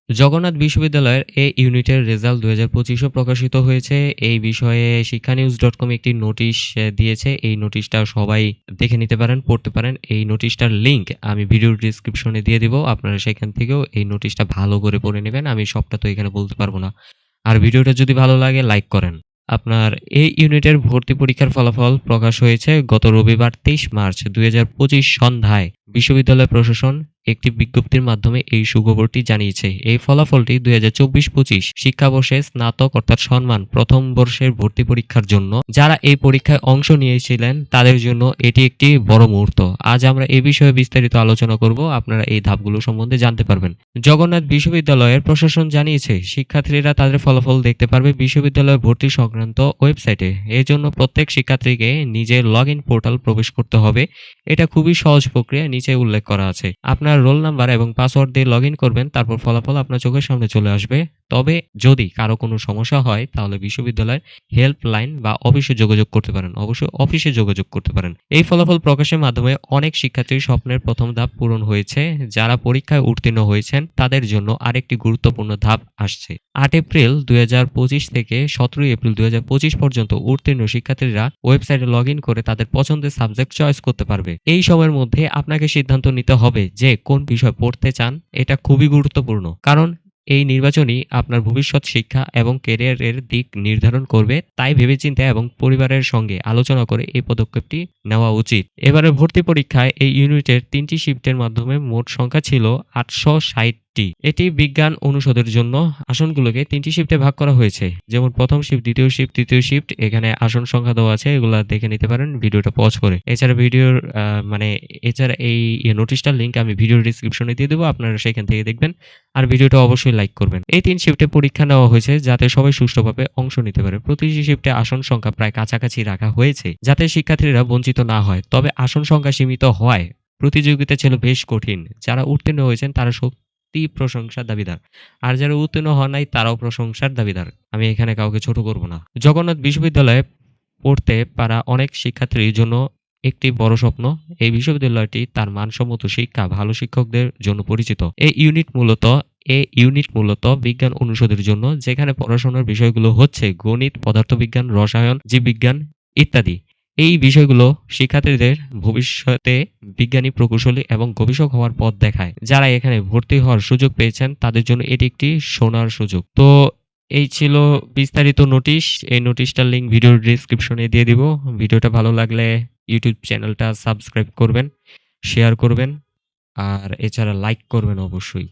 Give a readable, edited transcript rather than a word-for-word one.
জগন্নাথ বিশ্ববিদ্যালয়ের এ ইউনিটের রেজাল্ট ২০২৫ও প্রকাশিত হয়েছে। এই বিষয়ে শিক্ষানিউজ.com একটি নোটিশ দিয়েছে। এই নোটিশটা সবাই দেখে নিতে পারেন, পড়তে পারেন। এই নোটিশটার লিঙ্ক আমি ভিডিওর ডেসক্রিপশনে দিয়ে দিব। আপনারা সেখান থেকেও এই নোটিশটা ভালো করে পড়ে নেবেন। আমি সবটা তো এখানে বলতে পারব না। আর ভিডিওটা যদি ভালো লাগে লাইক করেন। আপনার এই ইউনিটের ভর্তি পরীক্ষার ফলাফল প্রকাশ হয়েছে গত রবিবার ২৩ মার্চ ২০২৫ সন্ধ্যায়। বিশ্ববিদ্যালয় প্রশাসন একটি বিজ্ঞপ্তির মাধ্যমে এই সুখবরটি জানিয়েছে। এই ফলাফলটি ২০২৪-২৫ শিক্ষাবর্ষে স্নাতক অর্থাৎ সম্মান প্রথম বর্ষের ভর্তি পরীক্ষার জন্য যারা এই পরীক্ষায় অংশ নিয়েছিলেন তাদের জন্য এটি একটি বড় মুহূর্ত। আজ আমরা এই বিষয়ে বিস্তারিত আলোচনা করব। আপনারা এই ধাপগুলো সম্বন্ধে জানতে পারবেন। জগন্নাথ বিশ্ববিদ্যালয়ের প্রশাসন জানিয়েছে শিক্ষার্থীরা তাদের ফলাফল দেখতে পারবে বিশ্ববিদ্যালয় ভর্তি সংক্রান্ত ওয়েবসাইটে। এর জন্য প্রত্যেক শিক্ষার্থীকে নিজের লগইন পোর্টাল প্রবেশ করতে হবে। এটা খুবই সহজ প্রক্রিয়া, নিচে উল্লেখ করা আছে। আপনার রোল নাম্বার এবং পাসওয়ার্ড দিয়ে লগইন করবেন, তারপর ফলাফল আপনার চোখের সামনে চলে আসবে। তবে যদি কারো কোনো সমস্যা হয় তাহলে বিশ্ববিদ্যালয়ের হেল্পলাইন বা অফিসে যোগাযোগ করতে পারেন। অবশ্যই অফিসে যোগাযোগ করতে পারেন। এই ফলাফল প্রকাশের মাধ্যমে অনেক শিক্ষার্থীর স্বপ্নের প্রথম ধাপ পূরণ হয়েছে। যারা পরীক্ষায় উত্তীর্ণ হয়েছেন তাদের জন্য আরেকটি গুরুত্বপূর্ণ ধাপ আসছে। ৮ এপ্রিল ২০২৫ থেকে ১৭ এপ্রিল ২০২৫ পর্যন্ত উত্তীর্ণ শিক্ষার্থীরা ওয়েবসাইটে লগইন করে তাদের পছন্দের সাবজেক্ট চয়েস করতে পারবে। এই সময়ের মধ্যে আপনাকে সিদ্ধান্ত নিতে হবে যে কোন বিষয় পড়তে চান। এটা খুবই গুরুত্বপূর্ণ, কারণ এই নির্বাচনই আপনার ভবিষ্যৎ শিক্ষা এবং ক্যারিয়ারের দিক নির্ধারণ করবে। তাই ভেবেচিন্তে এবং পরিবারের সঙ্গে আলোচনা করে এই পদক্ষেপটি নেওয়া উচিত। এবারে ভর্তি পরীক্ষায় এই ইউনিটের ৩টি শিফটের মাধ্যমে মোট সংখ্যা ছিল ৮৬০টি। এটি বিজ্ঞান অনুষদের জন্য আসনগুলোকে ৩টি শিফটে ভাগ করা হয়েছে। যেমন প্রথম শিফট, দ্বিতীয় শিফট, তৃতীয় শিফট। এখানে আসন সংখ্যা দেওয়া আছে, এগুলা দেখে নিতে পারেন ভিডিওটা পজ করে। এছাড়া এই নোটিশটার লিঙ্ক আমি ভিডিওর ডেসক্রিপশনে দিয়ে দেবো, আপনারা সেখান থেকে দেখবেন। আর ভিডিওটা অবশ্যই লাইক করবেন। এই ৩ শিফটে পরীক্ষা নেওয়া হয়েছে যাতে সবাই সুষ্ঠুভাবে অংশ নিতে পারে। প্রতিটি শিফটে আসন সংখ্যা প্রায় কাছাকাছি রাখা হয়েছে যাতে শিক্ষার্থীরা বঞ্চিত না হয়। তবে আসন সংখ্যা সীমিত হওয়ায় প্রতিযোগিতা ছিল বেশ কঠিন। যারা উত্তীর্ণ হয়েছেন তারা সত্যি প্রশংসার দাবিদার। আর যারা উত্তীর্ণ হন নাই তারাও প্রশংসার দাবিদার। আমি এখানে কাউকে ছোট করব না। জগন্নাথ বিশ্ববিদ্যালয়ে পড়তে পারা অনেক শিক্ষার্থীর জন্য একটি বড় স্বপ্ন। এই বিশ্ববিদ্যালয়টি তার মানসম্মত শিক্ষা, ভালো শিক্ষকদের জন্য পরিচিত। এই ইউনিট মূলত বিজ্ঞান অনুষদের জন্য, যেখানে পড়াশোনার বিষয়গুলো হচ্ছে গণিত, পদার্থবিজ্ঞান, রসায়ন, জীববিজ্ঞান ইত্যাদি। এই বিষয়গুলো শিক্ষার্থীদের ভবিষ্যতে বিজ্ঞানী, প্রকৌশলী এবং গবেষক হওয়ার পথ দেখায়। যারা এখানে ভর্তি হওয়ার সুযোগ পেয়েছেন তাদের জন্য এটি একটি সোনার সুযোগ। তো এই ছিল বিস্তারিত নোটিশ। এই নোটিশটার লিঙ্ক ভিডিওর ডেসক্রিপশনে দিয়ে দিব। ভিডিওটা ভালো লাগলে ইউটিউব চ্যানেলটা সাবস্ক্রাইব করবেন, শেয়ার করবেন আর এছাড়া লাইক করবেন অবশ্যই।